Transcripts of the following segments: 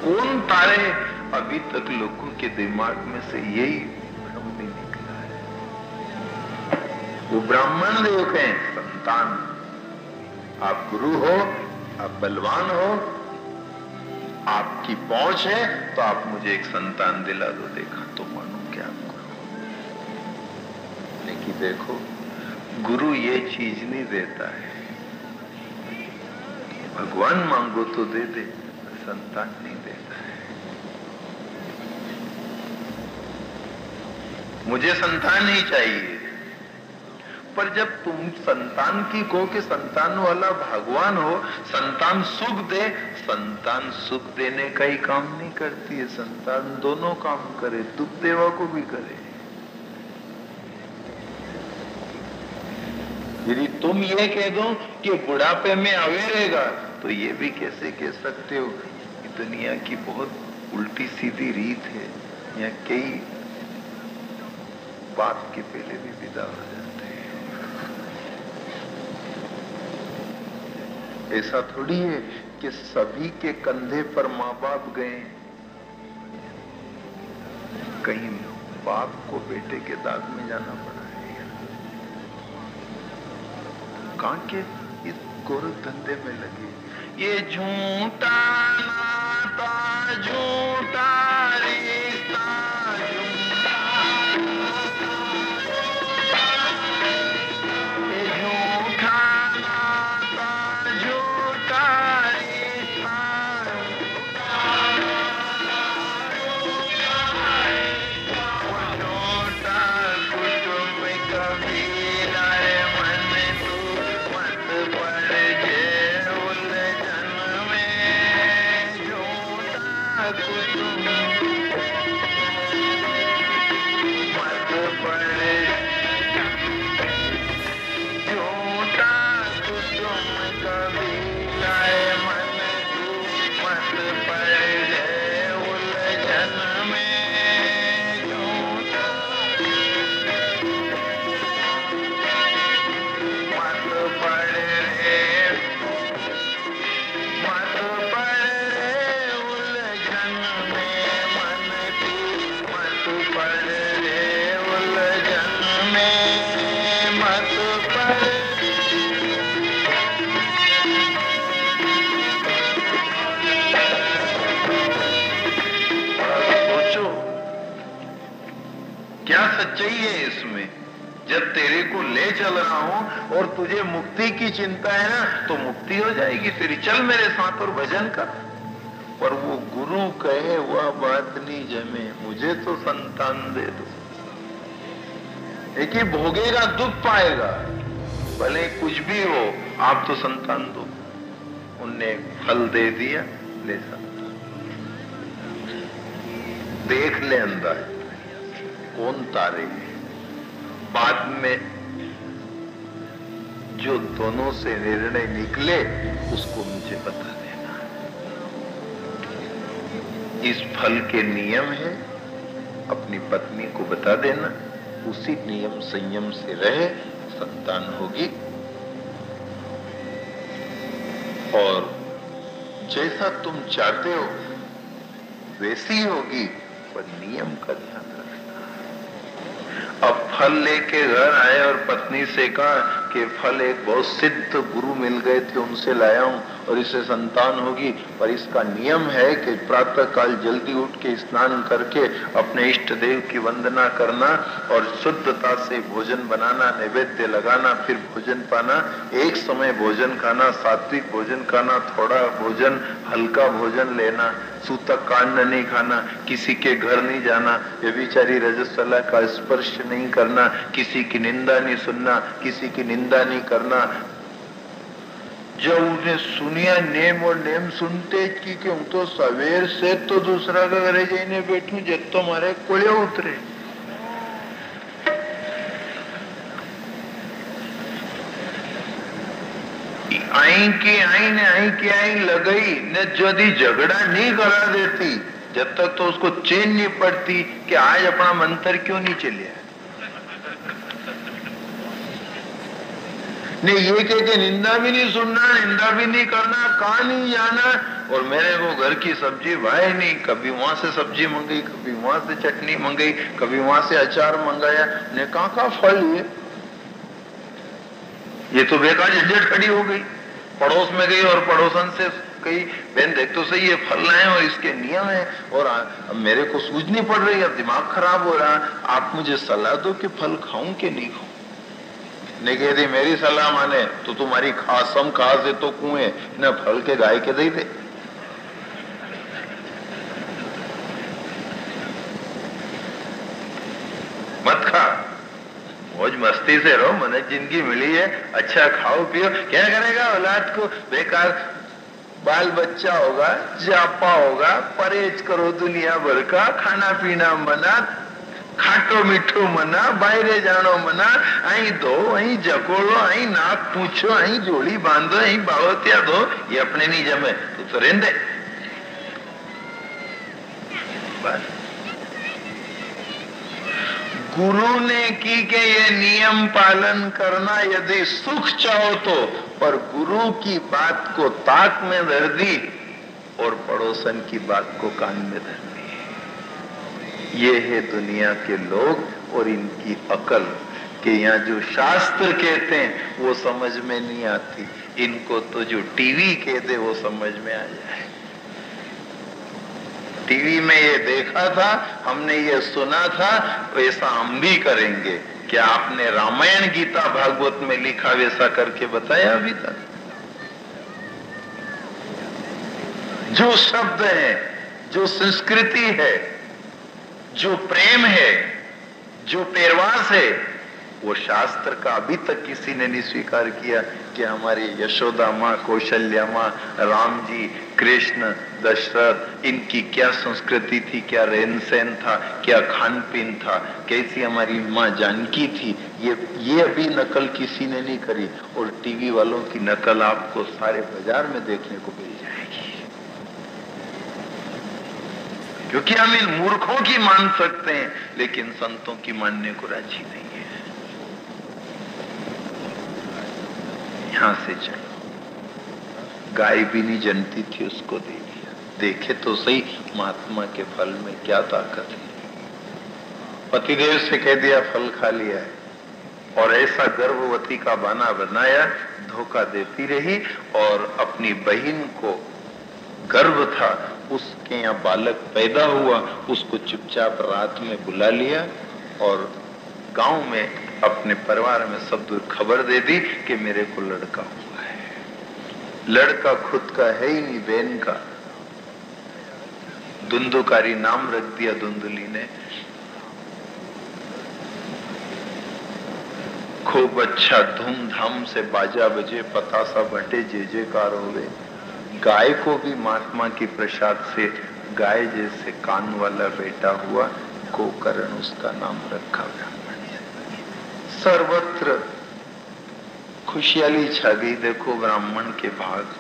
कौन तारे? अभी तक लोगों के दिमाग में से यही भ्रम नहीं निकला है। वो ब्राह्मण देव कहें संतान, आप गुरु हो, आप बलवान हो, आपकी पहुंच है तो आप मुझे एक संतान दिला दो, देखा तो मानो कि आप गुरु। लेकिन देखो, गुरु ये चीज नहीं देता है। भगवान मांगो तो दे दे, संतान नहीं देता है। मुझे संतान नहीं चाहिए, पर जब तुम संतान की कहो कि संतान वाला भगवान हो, संतान सुख दे, संतान सुख देने का ही काम नहीं करती है, संतान दोनों काम करे, दुख देवा को भी करे। यदि तुम ये कह दो कि बुढ़ापे में अवेरेगा, तो ये भी कैसे कह सकते हो? दुनिया की बहुत उल्टी सीधी रीत है, यहाँ कई बात के पहले भी विदा हो जाते हैं। ऐसा थोड़ी है कि सभी के कंधे पर माँ बाप गए, कहीं बाप को बेटे के दाग में जाना पड़ा है। कहां के इस गोरख धंधे में लगे। ये झूठा नाता, झूठा रिश्ता, ये झूठा नाता, झूठा रिश्ता, झूठा कुटुंब कबीला रे, मन तू मत पड़ जे उलझन में, झूठा कुटुंब मत पड़े, झूठा कुटुंब कबीला रे, मन तू मत पड़ जे उलझन में, झूठा मत पड़ रे, मत पड़ रे उलझन में, मन तू मत पड़ रे उलझन में, मत पड़। सोचो क्या सच्चाई है इसमें। जब तेरे को ले चल रहा हूं और तुझे मुक्ति की चिंता है ना, तो मुक्ति हो जाएगी तेरी, चल मेरे साथ और भजन कर। पर वो गुरु कहे वह बात नहीं जमे, मुझे तो संतान दे दो। एक ही भोगेगा दुख पाएगा, भले कुछ भी हो, आप तो संतान दो। उनने फल दे दिया, ले संतान। देख ले अंदर कौन तारे। बाद में जो दोनों से निर्णय निकले उसको मुझे बता देना। इस फल के नियम है, अपनी पत्नी को बता देना, उसी नियम संयम से रहे, संतान होगी। और जैसा तुम चाहते हो वैसी होगी, पर नियम का ध्यान रखना। अब फल लेके घर आए और पत्नी से कहा कि फल एक बहुत सिद्ध गुरु मिल गए थे, उनसे लाया हूं और इससे संतान होगी, पर इसका नियम है कि प्रातः काल जल्दी उठ के स्नान करके अपने इष्ट देव की वंदना करना और शुद्धता से भोजन बनाना, नैवेद्य लगाना, फिर भोजन पाना, एक समय भोजन खाना, सात्विक भोजन खाना, थोड़ा भोजन, हल्का भोजन लेना, सूतक कांड नहीं खाना, किसी के घर नहीं जाना, व्यभिचारी रजस्वला का स्पर्श नहीं करना, किसी की निंदा नहीं सुनना, किसी की निंदा नहीं करना। जब उन्हें सुनिया नेम और नेम सुनते कि हूं तो सवेर से तो दूसरा का घरे जाइने बैठू, जब तो मारे कोड़े उतरे। आई की आई ने आई की आई लगई ने यदि झगड़ा नहीं करा देती, जब तक तो उसको चैन नहीं पड़ती कि आज अपना मंत्र क्यों नहीं चलिया। नहीं ये कह के निंदा भी नहीं सुनना, निंदा भी नहीं करना, कहाँ नहीं जाना। और मेरे को घर की सब्जी भाई नहीं, कभी वहां से सब्जी मंगाई, कभी वहां से चटनी मंगाई, कभी वहां से अचार मंगाया, ने कहा फल ये तो बेकार झंझट खड़ी हो गई। पड़ोस में गई और पड़ोसन से कही, बहन देख तो सही, ये फल लाए और इसके नियम है, और अब मेरे को सूझ नहीं पड़ रही, अब दिमाग खराब हो रहा, आप मुझे सलाह दो कि फल खाऊं कि नहीं खाऊं। ने कह दी मेरी सलाह माने तो तुम्हारी खासम खास है तो कुएं न फल के गाय के दे दे। मत खा, मौज मस्ती से रहो, मन जिंदगी मिली है, अच्छा खाओ पियो, क्या करेगा औलाद को, बेकार बाल बच्चा होगा, जापा होगा, परहेज करो दुनिया भर का, खाना पीना मना, खाटो मीठो मना, बाहरे जानो मना, अहीं दो, अहीं जकोड़ो, अहीं नाक पूछो, अहीं जोड़ी बांधो, अहीं बावतिया दो, ये अपने नहीं जमे तो रहने दे बस। गुरु ने की के ये नियम पालन करना यदि सुख चाहो तो, पर गुरु की बात को ताक में धर दी और पड़ोसन की बात को कान में धर दी। ये है दुनिया के लोग और इनकी अकल, कि यहाँ जो शास्त्र कहते हैं वो समझ में नहीं आती, इनको तो जो टीवी कहते वो समझ में आ जाए। टीवी में ये देखा था, हमने ये सुना था, वैसा हम भी करेंगे। क्या आपने रामायण गीता भागवत में लिखा वैसा करके बताया अभी तक? जो शब्द है, जो संस्कृति है, जो प्रेम है, जो पेरवास है, वो शास्त्र का अभी तक किसी ने नहीं स्वीकार किया कि हमारी यशोदा माँ, कौशल्या माँ, राम जी, कृष्ण, दशरथ, इनकी क्या संस्कृति थी, क्या रहन सहन था, क्या खान पीन था, कैसी हमारी माँ जानकी थी, ये अभी नकल किसी ने नहीं करी। और टीवी वालों की नकल आपको सारे बाजार में देखने को मिल जाएगी, क्योंकि हम इन मूर्खों की मान सकते हैं लेकिन संतों की मानने को राजी नहीं है। यहां से चलो, गाय भी नहीं जनती थी, उसको दे दिया। देखे तो सही महात्मा के फल में क्या ताकत है। पतिदेव से कह दिया फल खा लिया है, और ऐसा गर्भवती का बहाना बनाया, धोखा देती रही, और अपनी बहन को गर्भ था, उसके यहाँ बालक पैदा हुआ, उसको चुपचाप रात में बुला लिया और गांव में अपने परिवार में सब दूर खबर दे दी कि मेरे को लड़का हुआ है। लड़का खुद का है ही नहीं, बहन का। धुंधुकारी नाम रख दिया धुंधुली ने। खूब अच्छा धूमधाम से बाजा बजे, पतासा बटे, जय जयकार हो गए। गाय को भी महात्मा की प्रसाद से गाय जैसे कान वाला बेटा हुआ, गोकर्ण उसका नाम रखा गया। सर्वत्र खुशहाली छा गई। देखो ब्राह्मण के भाग,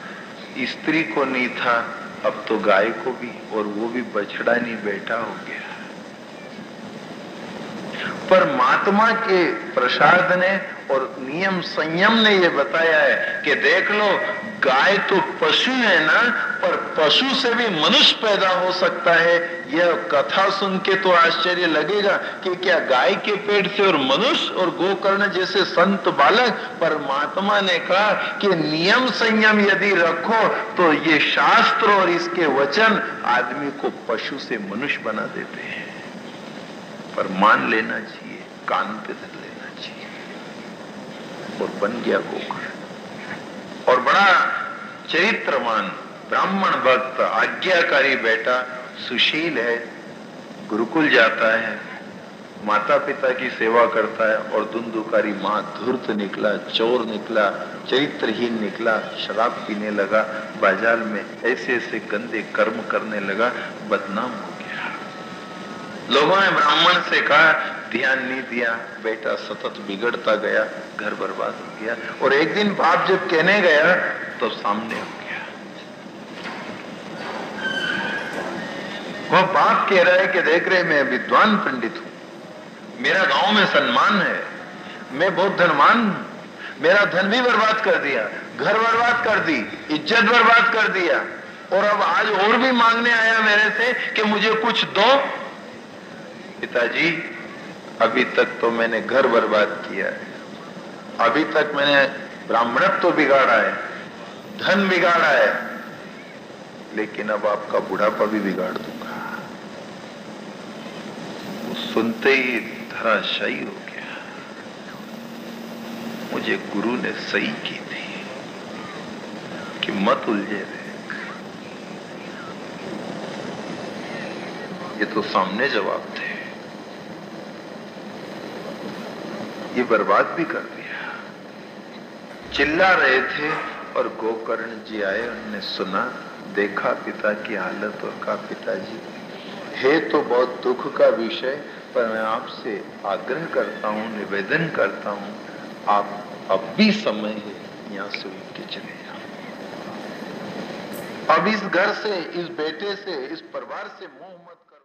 स्त्री को नहीं था, अब तो गाय को भी, और वो भी बछड़ा नहीं बेटा हो गया। पर महात्मा के प्रसाद ने और नियम संयम ने ये बताया है कि देख लो, गाय तो पशु है ना, पर पशु से भी मनुष्य पैदा हो सकता है। यह कथा सुन के तो आश्चर्य लगेगा कि क्या गाय के पेट से और मनुष्य और गोकर्ण जैसे संत बालक। पर महात्मा ने कहा कि नियम संयम यदि रखो तो ये शास्त्र और इसके वचन आदमी को पशु से मनुष्य बना देते हैं। पर मान लेना चाहिए, कान पे धर लेना चाहिए। और बन गया गोकर्ण, और बड़ा चरित्रवान ब्राह्मण भक्त, आज्ञाकारी बेटा, सुशील है, गुरुकुल जाता है, माता पिता की सेवा करता है। और धुंधुकारी मां धूर्त निकला, चोर निकला, चरित्रहीन निकला, शराब पीने लगा, बाजार में ऐसे ऐसे गंदे कर्म करने लगा, बदनाम हो गया। लोगों ने ब्राह्मण से कहा, ध्यान नहीं दिया, बेटा सतत बिगड़ता गया, घर बर्बाद हो गया। और एक दिन बाप जब कहने गया तो सामने हो गया। वो बाप कह रहा है कि देख रहे मैं विद्वान पंडित हूं, मेरा गांव में सम्मान है, मैं बहुत धनवान हूं, मेरा धन भी बर्बाद कर दिया, घर बर्बाद कर दी, इज्जत बर्बाद कर दिया, और अब आज और भी मांगने आया मेरे से कि मुझे कुछ दो। पिताजी, अभी तक तो मैंने घर बर्बाद किया है, अभी तक मैंने ब्राह्मणत्व तो बिगाड़ा है, धन बिगाड़ा है, लेकिन अब आपका बुढ़ापा भी बिगाड़ दूंगा। वो सुनते ही धराशायी हो गया। मुझे गुरु ने सही की थी कि मत उलझे देख। ये तो सामने जवाब थे, ये बर्बाद भी कर दिया। चिल्ला रहे थे और गोकर्ण जी आए, उन्होंने सुना, देखा पिता की हालत और कहा, पिताजी है तो बहुत दुख का विषय, पर मैं आपसे आग्रह करता हूं, निवेदन करता हूं, आप अब भी समय है, यहां से उठ के चले जाओ। अब इस घर से, इस बेटे से, इस परिवार से मोह मत करो।